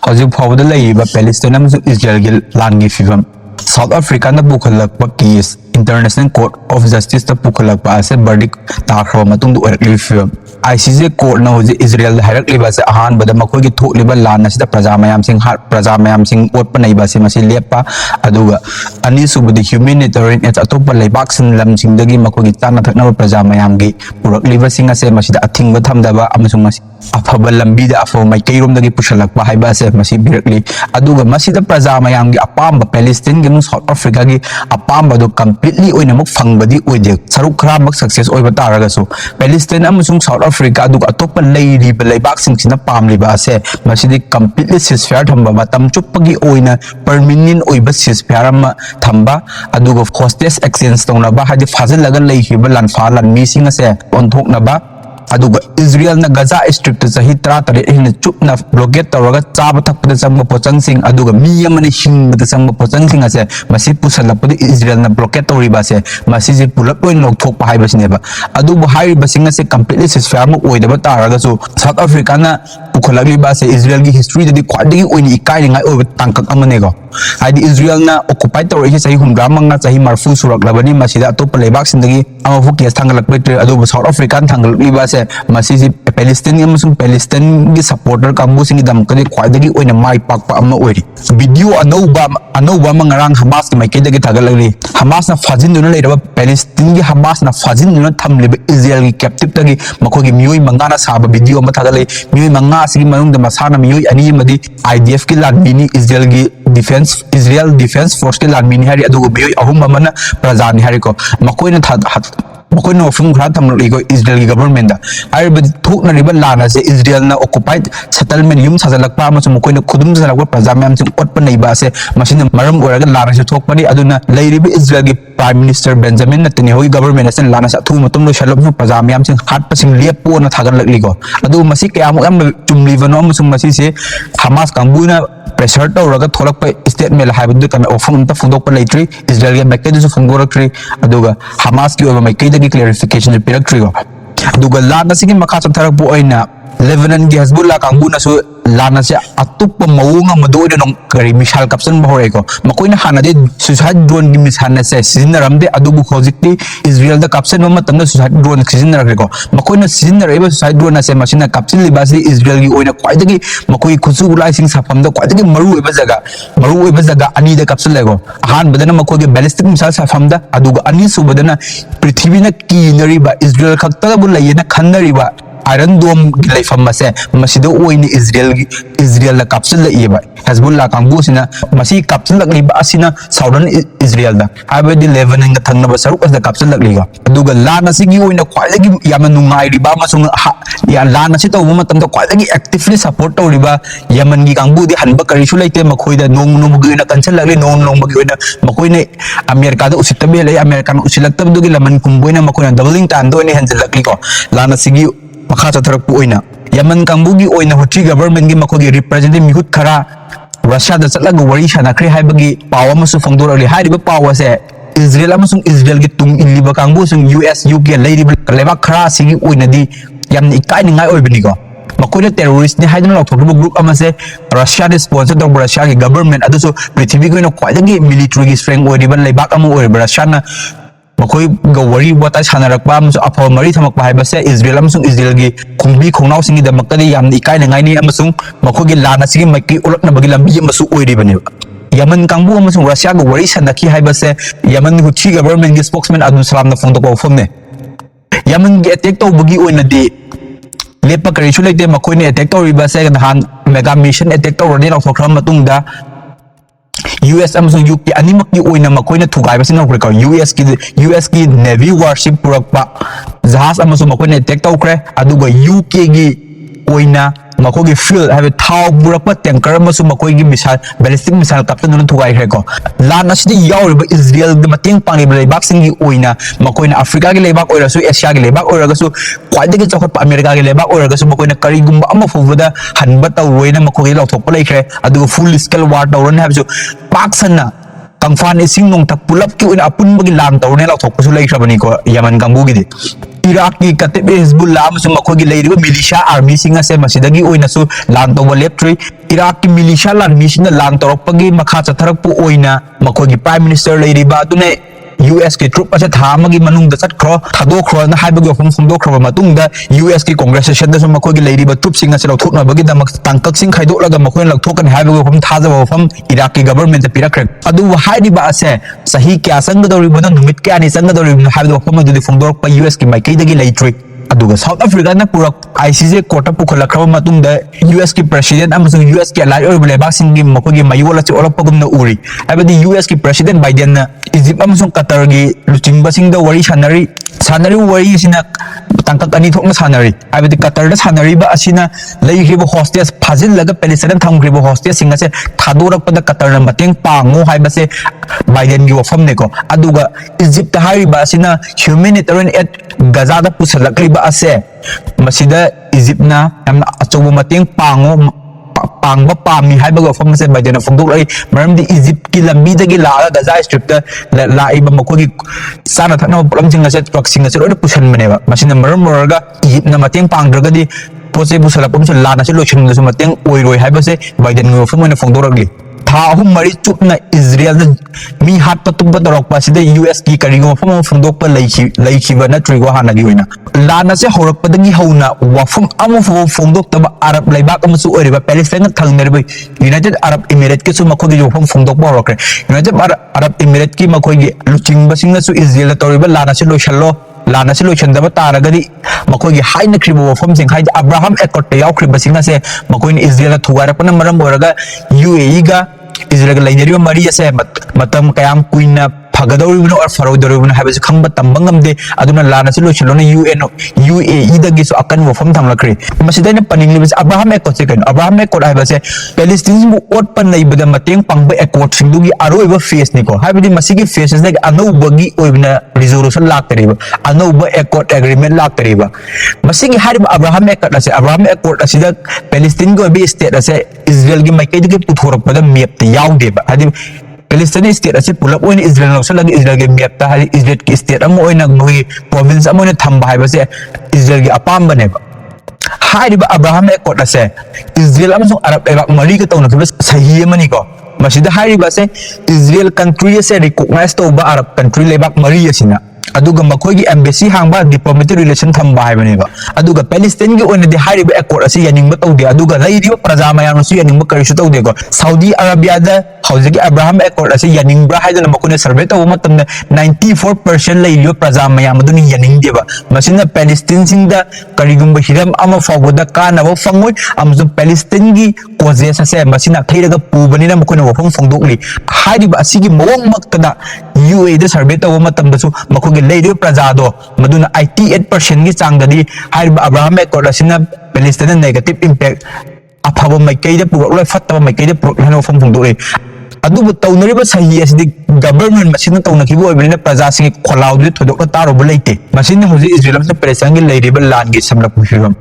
ꯍꯧꯖꯤꯛ ꯐꯥꯎꯕꯗ ꯂꯩꯔꯤꯕ ꯄꯦꯂꯦꯁꯇꯥꯏꯟ ꯑꯃꯁꯨꯡ ꯏꯖꯔꯦꯜꯒꯤ ꯂꯥꯟꯒꯤ ꯐꯤꯚꯝ ꯁꯥꯎꯠ ꯑꯐ꯭ꯔꯤꯀꯥꯅ ꯄꯨꯈꯠꯂꯛꯄ ꯀꯦꯁ ꯏꯟꯇꯔꯅꯦꯁꯅꯦꯜ ꯀꯣꯔꯠ ꯑꯣꯐ ꯖꯁꯇꯤꯁꯇ ꯄꯨꯈꯠꯂꯛꯄ ꯑꯁꯤ ꯕꯔꯗꯤꯛ ꯇꯥꯈ꯭ꯔꯕ ꯃꯇꯨꯡꯗ ꯑꯣꯏꯔꯛꯂꯤꯕ ꯐꯤꯚꯝ ICJ ꯀꯣꯔꯠꯅ ꯍꯧꯖꯤꯛ ꯏꯖꯔꯦꯜꯗ ꯍꯥꯏꯔꯛꯂꯤꯕ ꯑꯁꯤ ꯑꯍꯥꯟꯕꯗ ꯃꯈꯣꯏꯒꯤ ꯊꯣꯛꯂꯤꯕ ꯂꯥꯟ ꯑꯁꯤꯗ प्रजा ꯃꯌꯥꯝꯁꯤꯡ ꯑꯣꯠꯄ ꯅꯩꯕ ꯑꯁꯤ ꯃꯁꯤ ꯂꯦꯞꯄ ꯑꯗꯨꯒ ꯑꯅꯤꯁꯨꯕꯗꯤ ꯍ꯭ꯌꯨꯃꯦꯅꯤꯇꯦꯔꯤꯌꯟ ꯑꯦꯗ ꯑꯇꯣꯞꯄ ꯂꯩꯕꯥꯛꯁꯤꯡ ꯂꯝꯁꯤꯡꯗꯒꯤ ꯃꯈꯣꯏꯒꯤ ꯆꯥꯅ ꯊꯛꯅꯕ प्रजा ꯃꯌꯥꯝꯒꯤ ꯄꯨꯔꯛꯂꯤꯕꯁꯤꯡ ꯑꯁꯤ ꯃꯁꯤꯗ ꯑꯊꯤꯡꯕ ꯊꯝꯗꯕ ꯑꯃꯁꯨꯡ ꯃꯁꯤ ꯑꯐꯕ ꯂꯝꯕꯤꯗ ꯑꯐꯕ ꯃꯥꯏꯀꯩꯔꯣꯝꯗꯒꯤ ꯄꯨꯁꯜꯂꯛꯄ ꯍꯥꯏꯕ ꯑꯁꯤ ꯃꯁꯤ ꯄꯤꯔꯛꯂꯤ ꯑꯗꯨꯒ ꯃꯁꯤꯗ प्रजा ꯃꯌꯥꯝꯒꯤ ꯑꯄꯥꯝꯕ ꯄꯦꯂꯦꯁꯇꯤꯟꯒꯤ ꯑꯃꯁꯨꯡ ꯁꯥꯎꯠ ꯑꯐ꯭रिꯀꯥꯒꯤ ꯑꯄꯥꯝꯕꯗꯨ ꯀꯝꯄ꯭ꯂꯤꯠꯂꯤ ꯑꯣꯏꯅꯃꯛ ꯐꯪꯕꯗꯤ ꯑꯣꯏꯗꯦ ꯁꯔꯨꯛ ꯈꯔꯃꯛ ꯁꯛꯁꯦꯁ ꯑꯣꯏꯕ ꯇꯥꯔꯒꯁꯨ ꯄꯦꯂꯦꯁꯇꯤꯟ ꯑꯃꯁꯨꯡ ꯁꯥꯎꯠ ꯑꯐ꯭रिꯀꯥ ꯑꯗꯨꯒ ꯑꯇꯣꯞꯄ ꯂꯩꯔꯤꯕ ꯂꯩꯕꯥꯛꯁꯤꯡꯁꯤꯅ ꯄꯥꯝꯂꯤꯕ ꯑꯁꯦ ꯃꯁꯤꯗꯤ ꯀꯝꯄ꯭ꯂꯤꯠꯂꯤ ꯁꯤꯖꯐꯤꯌꯥꯔ ꯊꯝꯕ ꯃꯇꯝ ꯆꯨꯞꯄꯒꯤ ꯑꯣꯏꯅ ꯄꯔꯃꯤꯅꯦꯟ ꯑꯣꯏꯕ ꯁꯤꯖꯐꯤꯌꯥꯔ ꯑꯃ ꯊꯝꯕ ꯑꯗꯨꯒ ꯍꯣꯁꯇꯦꯖ ꯑꯦꯛꯁꯆꯦꯟꯖ ꯇꯧꯅꯕ ꯍꯥꯏꯗꯤ ꯐꯥꯖꯤꯜꯂꯒ ꯂꯩꯈꯤꯕ ꯂꯥꯟꯃꯤꯁꯤꯡ ꯑꯁꯦ ꯑꯣꯟꯊꯣꯛꯅꯕ ꯑꯗꯨꯒ ꯏꯖꯔꯦꯜꯅ ꯒꯖꯥ ꯁ꯭ꯇ꯭ꯔꯤꯞꯇ ꯆꯍꯤ 13 ꯍꯦꯟꯅ ꯆꯨꯞꯅ ꯕ꯭ꯂꯣꯀꯦꯠ ꯇꯧꯔꯒ ꯆꯥꯕ ꯊꯛꯄꯗ ꯆꯪꯕ ꯄꯣꯠꯆꯪꯁꯤꯡ ꯑꯗꯨꯒ ꯃꯤ ꯑꯃꯅ ꯍꯤꯡꯕꯗ ꯆꯪꯕ ꯄꯣꯠꯆꯪꯁꯤꯡ ꯑꯁꯦ ꯃꯁꯤ ꯄꯨꯁꯜꯂꯛꯄꯗ ꯏꯖꯔꯦꯜꯅ ꯕ꯭ꯂꯣꯀꯦꯠ ꯇꯧꯔꯤꯕ ꯑꯁꯦ ꯃꯁꯤꯁꯦ ꯄꯨꯂꯞ ꯂꯣꯏꯅ ꯂꯧꯊꯣꯛꯄ ꯍꯥꯏꯕꯁꯤꯅꯦꯕ ꯑꯗꯨꯕꯨ ꯍꯥꯏꯔꯤꯕꯁꯤꯡ ꯑꯁꯦ ꯀꯝꯄ꯭ꯂꯤꯠꯂꯤ ꯁꯤꯖꯐꯤꯌꯥꯔ ꯑꯃ ꯑꯣꯏꯗꯕ ꯇꯥꯔꯒꯁꯨ ꯁꯥꯎꯠ ꯑꯐ꯭रिꯀꯥꯅ ꯄꯨꯈꯠꯂꯛꯂꯤꯕ ꯑꯁꯦ ꯏꯖꯔꯦꯜꯒꯤ ꯍꯤꯁꯇ꯭ꯔꯤꯗꯗꯤ ꯈ꯭ꯋꯥꯏꯗꯒꯤ ꯑꯣꯏꯅ ꯏꯀꯥꯏꯅꯤꯡꯉꯥꯏ ꯑꯣꯏꯕ ꯇꯥꯡꯀꯛ ꯑꯃꯅꯦꯀꯣ ꯍꯥꯏꯗꯤ ꯏꯖꯔꯦꯜꯅ ꯑꯣꯀꯨꯄꯥꯏ ꯇꯧꯔꯛꯏꯁꯦ ꯆꯍꯤ 75 ꯆꯍꯤ 40 ꯁꯨꯔꯛꯂꯕꯅꯤ ꯃꯁꯤꯗ ꯑꯇꯣꯞꯄ ꯂꯩꯕꯥꯛꯁꯤꯡꯗꯒꯤ ꯑꯃꯐꯥꯎ ꯀꯦꯁ ꯊꯥꯡꯒꯠꯂꯛꯄ ꯑꯗꯨꯕꯨ ꯁꯥꯎꯠ ꯑꯐ꯭रिꯀꯥꯅ ꯊꯥꯡꯒꯠꯂꯛꯂꯤꯕ ꯑꯁꯦ ꯃꯁꯤꯁꯤ ꯄꯦꯂꯦꯁꯇꯤꯟ ꯑꯃꯁꯨꯡ ꯄꯦꯂꯦꯁꯇꯤꯟꯒꯤ ꯁꯄꯣꯔꯇꯔ ꯀꯥꯡꯕꯨꯁꯤꯡꯒꯤꯗꯃꯛꯇꯗꯤ ꯈ꯭ꯋꯥꯏꯗꯒꯤ ꯑꯣꯏꯅ ꯃꯥꯏ ꯄꯥꯛꯄ ꯑꯃ ꯑꯣꯏꯔꯤ ꯚꯤꯗꯤꯑꯣ ꯑꯅꯧꯕ ꯑꯃ ꯉꯔꯥꯡ ꯍꯃꯥꯁꯀꯤ ꯃꯥꯏꯀꯩꯗꯒꯤ ꯊꯥꯒꯠꯂꯛꯂꯤ ꯍꯃꯥꯁꯅ ꯐꯥꯖꯤꯟꯗꯨꯅ ꯂꯩꯔꯕ ꯄꯦꯂꯦꯁꯇꯤꯟꯒꯤ ꯍꯃꯥꯁꯅ ꯐꯥꯖꯤꯟꯗꯨꯅ ꯊꯝꯂꯤꯕ ꯏꯖꯔꯦꯜꯒꯤ ꯀꯦꯞꯇꯤꯞꯇꯒꯤ ꯃꯈꯣꯏꯒꯤ ꯃꯤꯑꯣꯏ 5ꯅ ꯁꯥꯕ ꯚꯤꯗꯤꯑꯣ ꯑꯃ ꯊꯥꯒꯠꯂꯛꯏ ꯃꯤꯑꯣꯏ 5 ꯑꯁꯤꯒꯤ ꯃꯅꯨꯡꯗ ꯃꯁꯥꯅ ꯃꯤꯑꯣꯏ 2 ꯑꯃꯗꯤ IDFꯀꯤ ꯂꯥꯟꯃꯤꯅꯤ ꯏꯖꯔꯦꯜ ꯗꯤꯐꯦꯟꯁ ꯐꯣꯔꯁꯀꯤ ꯂꯥꯟꯃꯤꯅꯤ ꯍꯥꯏꯔꯤ ꯑꯗꯨꯒ ꯃꯤꯑꯣꯏ 3 ꯑꯃꯅ प्रजाꯅꯤ ꯍꯥꯏꯔꯤꯀꯣ मकोइना वफुम खरा थमलको इजराइल की गवर्नमेंट हाइबदि थोकनरिबा लान असे इजराइल ऑक्युपाइड सेटलमेंट युम साजलकपा अमसुंग मकोइना खुदुम जलकपा प्रजा मैम सिंग ओटपा नैबा असे मसिन मरम ओरगा लान असे थोकपनि अदुना लैरिबा इजराइल की प्राइम मिनिस्टर बेंजामिन नेतन्याहू की गवर्नमेंट असे लान असे अथु मतुम लो शलम प्रजा मैम सिंग हाटपा सिंग लेपोना थागलकलिको अदु मसि कयामु याम चुमलिबनो अमसुंग मसि से हमास कांगबुना प्रेशर तौरगा थोलकपा स्टेटमेंट हाइबदु कम ऑफम त फुंदोकपा लेट्री इजराइल के मैकेदु फुंगोरक्ट्री अदुगा हमास की ओबा मैकेदगी क्लेरिफिकेशन पिरक्ट्री को अदुगा लान असिगी मखा चथरकपु ओइना लेबनान की हिजबुल्लाह कांगबुनासु लान से अतुप मौंग मदोइना नं करी मिसाइल कैप्शन बहरेको मकोइना हानादे सुसाइड ड्रोन की मिसाइल से सिजनरमदे अदुबु होजिकती इजराइल द कैप्शन मतमदा सुसाइड ड्रोन सिजनररेको मकोइना सिजनरैबा सुसाइड ड्रोन से मसिना कैप्शन लिबासि इजराइल की ओइना क्वाइदगी मकोइ खुसु गुलाइसिंग साफमदा क्वाइदगी मरु ओइबा जगह अनी द कैप्शन लेगो हान बदना मकोइ बैलिस्टिक मिसाइल साफमदा अदुगा अनी सुबदना पृथ्वीना कीनरिबा इजराइल खक्तबु लैयना खन्नरिबा आयरन डोम लेफम से मसिदो ओइनी इजराइल कैप्शन लेबा हिजबुल्लाह कांगबुसिना मसि कैप्शन लकलिबा असिना साउदर्न इजराइल दा हाबदि लेबनान का थंगनबा सरुक अस कैप्शन लकलिगा अदुगा लान असिगी ओइना क्वाइदगी याम नुंगाइरिबा मसुंग या लान असी तौबा मतमदा क्वाइदगी एक्टिवली सपोर्ट तौरिबा यमन की कांगबुदि हनबा करिसु लेते मखोइदा नोंग नोंबगी ओइना कंसल लकलि नोंग नोंबगी ओइना मखोइने अमेरिका दा उसितबे ले अमेरिका न उसिलक्तबदुगी लमन कुंबोइना मखोइना डबलिंग टाइम दोइने हेंजलकलिको लान असिगी मखा चथरकपु ओइना यमन कांगबुगी ओइना हुटी गवर्नमेंट की मखोगी रिप्रेजेंटेटिव मिहुत खरा रशिया दा चलगा वरी सनाखरे हाइबगी पाव अमसु फोंदोरली हाइरिबा पाव असे इजराइल अमसुंग इजराइल की तुंग इलिबा कांगबुसुंग यूएस यूके लेरिबा लेबा खरा सिगी ओइनादी याम इकाइनिंगाइ ओइबनिको मकोइना टेररिस्ट ने हाइदन लौथोरबा ग्रुप अमसे रशिया ने स्पॉन्सर तौबा रशिया की गवर्नमेंट अदुसु पृथ्वी कोइना क्वाइदगी मिलिटरी की स्ट्रेंथ ओइरिबा लेबाक अम ओइरिबा रशिया ना मकोई गवरी वाता सानरकपा अमसु अफो मरी थमकपा हाइबसे इजराइल अमसुंग इजराइल की खुंबी खुंनाव सिंगी दमकदि याम इकाइनिंगाइनि अमसुंग मखोगी लान असिगी मैकी उलकनबगी लंबी अमसु ओइरिबने यमन कांगबु अमसुंग रशिया को वरी सनकी हाइबसे यमन हुची गवर्नमेंट की स्पोक्समैन अब्दुल सलाम ना फोंदोकपा फमने यमन की अटैक तौबगी ओइनदि लेपा करिसु लेते मकोइने अटैक तौरिबसे नहान मेगा मिशन अटैक तौरने लौथोखरा मतुंगदा US अमसुंग UK अनिमकि ओइना मकोइना थुगाइबसिन नौखरेको US की नेवी वारशिप पुरकपा जहाज अमसुंग मकोइना अटैक तौखरे अदुगा UK की ओइना मकोगी फील्ड हाबे थाव पुरकपा टैंकर अमसुंग मकोगी मिसाइल बैलिस्टिक मिसाइल कैप्टन थुगाइखरेको लान असिदि यावरिबा इजराइल द मतेंग पांगिबा लेबाकसिंगी ओइना मकोइना अफ्रीका की लेबाक ओइरसु एशिया की लेबाक ओइरगसु क्वाइदगी चौखट अमेरिका की लेबाक ओइरगसु मकोइना करिगुंबा अमा फुबदा हनबा तौरोइना मकोगी लौथोकपा लेखरे अदुगा फुल स्केल वार तौरने हाबसु पाकसना कंफान इसिंग नोंथक पुलप की ओइना अपुनबगी लान तौरने लौथोकपसु लेखरबनिको Yemen कांगबुगिदि Iraqi Katib Hezbollah amasung makhoi leiriba militia army singa se masidagi oina su lan toba leptri Iraqi militia lan misina lan toropagi makha chatharakpu oina makhoi prime minister leiriba adune US की troupe अच्छे थाम की मनुंग दसत crow थादो crow ना HYBE के फम फमदो crow मतुंग दा US की Congress session दसो मखो की लेरी ट्रुप सिंग से लौथोक ना बगी दमक तंकक सिंग खाइदो लगा मखो लौथोक कन हाइब के फम थाजब फम इराक की गवर्नमेंट से पिरक अदु हाइदि बा से सही क्या संग दौरी बदन नुमित क्या नि संग दौरी हाइब फम दु फमदो प US की माइकई दगी लेट्री अदुगा साउथ अफ्रीका ना पूरा ICJ कोर्ट पुखलखरब मतुंग दा US की प्रेसिडेंट अमसुंग US की अलाइ ओर लेबाक सिंग की मखो की मयोल अचे ओरपगुम न उरी हाइबदि US की प्रेसिडेंट बाइडेन ना इजिप्ट अमसुंग कतर की लुचिंगबसिंग दा वरी सानरी वरी सिना तंकक अनि थोकना सानरी हाइबदि कतर दा सानरी बा असिना लेइखिबो होस्टेस फाजिल लगा पैलेस्टाइन थमखिबो होस्टेस सिंग से थादोरकपदा कतर ना मतेंग पांगो हाइबसे बाइडेन की वफम नेको अदुगा इजिप्ट हाइबा असिना ह्यूमैनिटेरियन एड गजा दा पुसलकलिबा असे मसिदा इजिप्ट ना हम अचौबो मतेंग पांगो पांगबा पामी हाइबा वफम से बाइडेन फंदोक लई मरमदि इजिप्ट की लंबी दगी लागा गजा स्ट्रिप दा लाइबा मखोगी साना थना प्रॉब्लम सिंग से ट्रक सिंग से रोड पुशन बनेबा मसिना मरम मोरगा इजिप्ट ना मतेंग पांगद्रगदि पोसे बुसलपम से लाना से लोचिन से मतेंग ओइरोय हाइबा से बाइडेन वफम ने फंदोरगली था अहुम मरी चुपना इजराइल मी हाथ पतुब दरकपा सिदे US की करिगो फम फंदोक लैखिबा नत्रिगो हानागी होइना लाना से हौरकपदगी हौना वफम अमु फंदोक तब अरब लेबाक अमसु ओरिबा पैलेस्टाइन थंगनरबा यूनाइटेड अरब इमिरेट के सु मखोगी वफम फंदोक बरकरे यूनाइटेड अरब इमिरेट की मखोगी लुचिंगबसिंगसु इजराइल तोरिबा लाना से लोइशल्लो लाना से लोइशंदबा तारगदी मखोगी हाइना क्रिबो वफम सिंग हाइ अब्राहम एकॉर्ड यावख्रिबसिंग से मखोइन इजराइल थुगारपन मरम ओरगा UAE गा इजराइल का लेनेरियो मरी से मतम कयाम कुइना फगदौरिबनो और फरोदौरिबनो हाइबसे खंबा तंबंगमदे अदुना लाना से लोइशलोना UAE दगी सो अकन वफम थमलखरि मसिदैना पनिंगलिबस अब्राहम एकॉर्ड से कन अब्राहम एकॉर्ड हाइबसे पैलेस्टाइन बु ओट पन लैबदा मतेंग पांगबा एकॉर्ड सिंदुगी अरोइबा फेस निको हाइबदि मसिगी फेसेस लाइक अनौबगी ओइबना रिजोल्यूशन लाक्तरिबा अनौबा एकॉर्ड एग्रीमेंट लाक्तरिबा मसिगी हाइबा अब्राहम एकॉर्ड असे अब्राहम एकॉर्ड असिदा पैलेस्टाइन को बे स्टेट असे इजराइल की माइकैदगी पुथोरपदा मेप यावदेबा हाइदि पैलेस्टाइन स्टेट असे पुलप ओइन इजराइल लौसलगी इजराइल के मेप ता हाइदि इजराइल की स्टेट अमो ओइन मोगी प्रोविंस अमो ने थंबा हाइबसे इजराइल की अपामबनेबा हाइबा अब्राहम एकॉर्ड असे इजराइल अमसो अरब लेबाक मरी के तौनखिबा सही अमनिको मसिदा हाइबा से इजराइल कंट्री से रिकॉग्नाइज तौबा अरब कंट्री लेबाक मरी असिना अदुगा मखोगी एम्बेसी हांगबा डिप्लोमेटिक रिलेशन थंबा हाइबनेबा अदुगा पैलेस्टाइन की ओइनदि हाइबा एकॉर्ड असे यानिंगबा तौदे अदुगा लैरिबा प्रजा मयामसु यानिंगबा करिसु तौदेको सऊदी अरबिया दा हौजगी अब्राहम एकॉर्ड असे यानिंगबा हाइदना मखोने सर्वे तौबा मतमने 94% लैरिबा प्रजा मयाम अदुनि यानिंगदेबा मसिना पैलेस्टाइन सिंगदा करिगुंबा हिरम अमा फावबदा कानाबा फंगोय अमसु पैलेस्टाइन की कोजेस असे मसिना थैरगा पुबनिना मखोने वफम फंगदोकली हाइबा असिगी मवंग मक्तदा UAE दा सर्वे तौबा मतमदसु मखोगे लेरियो प्रजादो मदुना 88% की चांगददी हाइबा अब्राहम एकॉर्ड असिना पैलेस्टाइन नेगेटिव इंपैक्ट अफाबा माइकैदा पुरक फत्तबा माइकैदा पुरक हनो वफम फंगदोए अदुबु तौनरिबा सही असिदि गवर्नमेंट मसिना तौनखिबो ओइबनिना प्रजासिंग खोलाउदि थोदोक तारोबा लेते मसिना होजि इजराइल से पैलेस्टाइन की लेरिबा लान की समलप फिरम